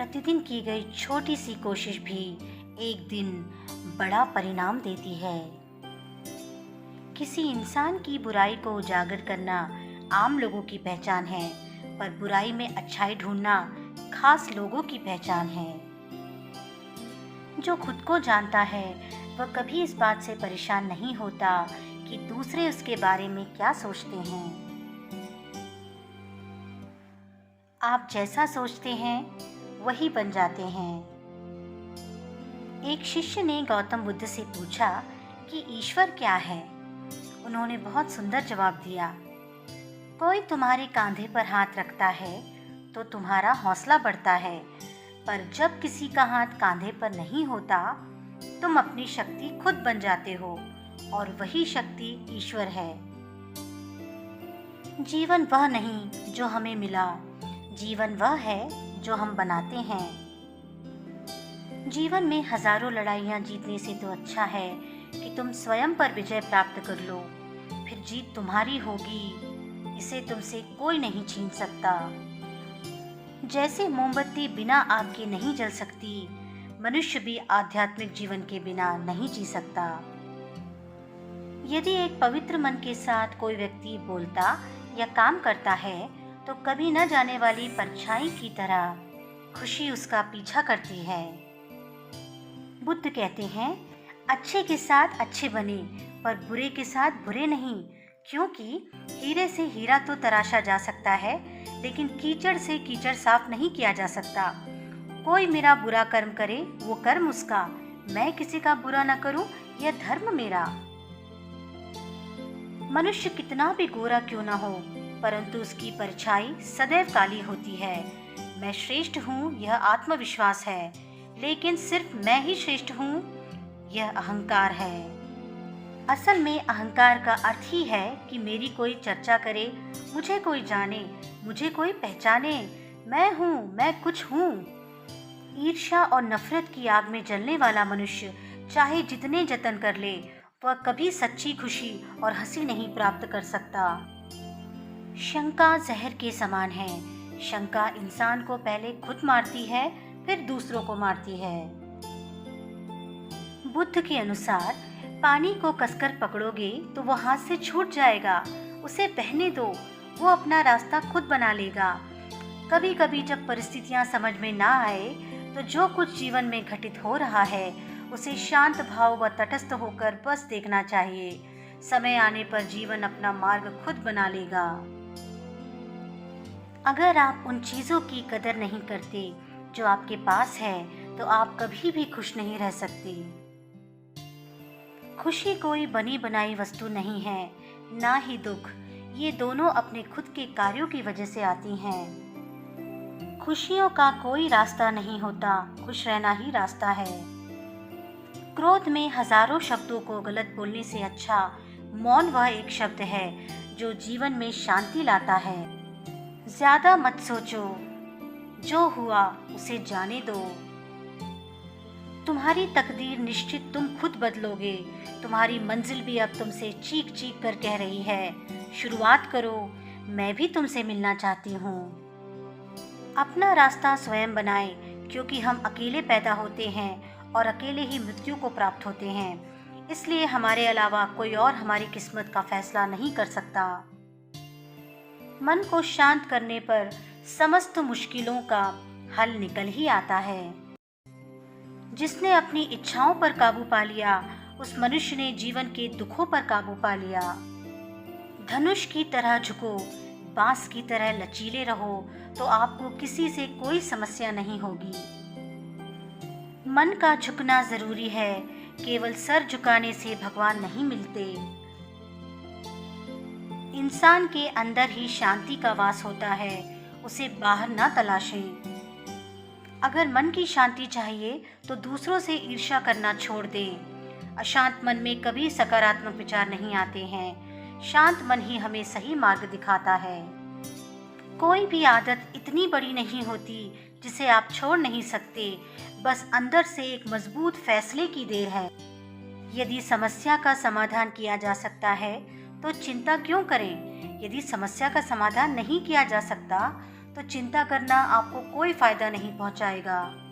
प्रतिदिन की गई छोटी सी कोशिश भी एक दिन बड़ा परिणाम देती है। किसी इंसान की बुराई को उजागर करना आम लोगों की पहचान है, पर बुराई में अच्छाई ढूंढना खास लोगों की पहचान है। जो खुद को जानता है वह कभी इस बात से परेशान नहीं होता कि दूसरे उसके बारे में क्या सोचते हैं। आप जैसा सोचते हैं वही बन जाते हैं। एक शिष्य ने गौतम बुद्ध से पूछा कि ईश्वर क्या है। उन्होंने बहुत सुंदर जवाब दिया, कोई तुम्हारे कंधे पर हाथ रखता है तो तुम्हारा हौसला बढ़ता है, पर जब किसी का हाथ कंधे पर नहीं होता तुम अपनी शक्ति खुद बन जाते हो, और वही शक्ति ईश्वर है। जीवन वह नहीं जो हमें मिला, जीवन वह है जो हम बनाते हैं। जीवन में हजारों लड़ाइयां जीतने से तो अच्छा है कि तुम स्वयं पर विजय प्राप्त कर लो, फिर जीत तुम्हारी होगी, इसे तुमसे कोई नहीं छीन सकता। जैसे मोमबत्ती बिना आग के नहीं जल सकती, मनुष्य भी आध्यात्मिक जीवन के बिना नहीं जी सकता। यदि एक पवित्र मन के साथ कोई व्यक्ति बोलता या काम करता है तो कभी न जाने वाली परछाई की तरह खुशी उसका पीछा करती है। बुद्ध कहते हैं, अच्छे के साथ अच्छे बने पर बुरे के साथ बुरे नहीं, क्योंकि हीरे से हीरा तो तराशा जा सकता है, लेकिन कीचड़ से कीचड़ साफ नहीं किया जा सकता। कोई मेरा बुरा कर्म करे वो कर्म उसका, मैं किसी का बुरा न करूं यह धर्म मेरा। मनुष्य कितना भी गोरा क्यों ना हो, परंतु उसकी परछाई सदैव काली होती है। मैं श्रेष्ठ हूँ यह आत्मविश्वास है, लेकिन सिर्फ मैं ही श्रेष्ठ हूँ यह अहंकार है। असल में अहंकार का अर्थ ही है कि मेरी कोई चर्चा करे, मुझे कोई जाने, मुझे कोई पहचाने, मैं हूँ, मैं कुछ हूँ। ईर्ष्या और नफरत की आग में जलने वाला मनुष्य चाहे जितने जतन कर ले, वह कभी सच्ची खुशी और हंसी नहीं प्राप्त कर सकता। शंका जहर के समान है। शंका इंसान को पहले खुद मारती है, फिर दूसरों को मारती है। बुद्ध के अनुसार पानी को कसकर पकड़ोगे तो वो हाथ से छूट जाएगा, उसे बहने दो, वो अपना रास्ता खुद बना लेगा। कभी कभी जब परिस्थितियां समझ में ना आए तो जो कुछ जीवन में घटित हो रहा है उसे शांत भाव व तटस्थ होकर बस देखना चाहिए। समय आने पर जीवन अपना मार्ग खुद बना लेगा। अगर आप उन चीज़ों की कदर नहीं करते जो आपके पास है तो आप कभी भी खुश नहीं रह सकते। खुशी कोई बनी बनाई वस्तु नहीं है, ना ही दुख, ये दोनों अपने खुद के कार्यों की वजह से आती हैं। खुशियों का कोई रास्ता नहीं होता, खुश रहना ही रास्ता है। क्रोध में हजारों शब्दों को गलत बोलने से अच्छा मौन वह एक शब्द है जो जीवन में शांति लाता है। ज्यादा मत सोचो, जो हुआ उसे जाने दो। तुम्हारी तकदीर निश्चित तुम खुद बदलोगे। तुम्हारी मंजिल भी अब तुमसे चीख चीख कर कह रही है, शुरुआत करो, मैं भी तुमसे मिलना चाहती हूँ। अपना रास्ता स्वयं बनाएं, क्योंकि हम अकेले पैदा होते हैं और अकेले ही मृत्यु को प्राप्त होते हैं। इसलिए हमारे अलावा कोई और हमारी किस्मत का फैसला नहीं कर सकता। मन को शांत करने पर समस्त मुश्किलों का हल निकल ही आता है। जिसने अपनी इच्छाओं पर काबू पा लिया, उस मनुष्य ने जीवन के दुखों पर काबू पा लिया। धनुष की तरह झुको, बांस की तरह लचीले रहो, तो आपको किसी से कोई समस्या नहीं होगी। मन का झुकना जरूरी है, केवल सर झुकाने से भगवान नहीं मिलते। इंसान के अंदर ही शांति का वास होता है, उसे बाहर ना तलाशें। अगर मन की शांति चाहिए तो दूसरों से ईर्ष्या करना छोड़ दें। अशांत मन में कभी सकारात्मक विचार नहीं आते हैं। शांत मन ही हमें सही मार्ग दिखाता है। कोई भी आदत इतनी बड़ी नहीं होती जिसे आप छोड़ नहीं सकते, बस अंदर से एक मजबूत फैसले की देर है। यदि समस्या का समाधान किया जा सकता है तो चिंता क्यों करें? यदि समस्या का समाधान नहीं किया जा सकता तो चिंता करना आपको कोई फ़ायदा नहीं पहुंचाएगा।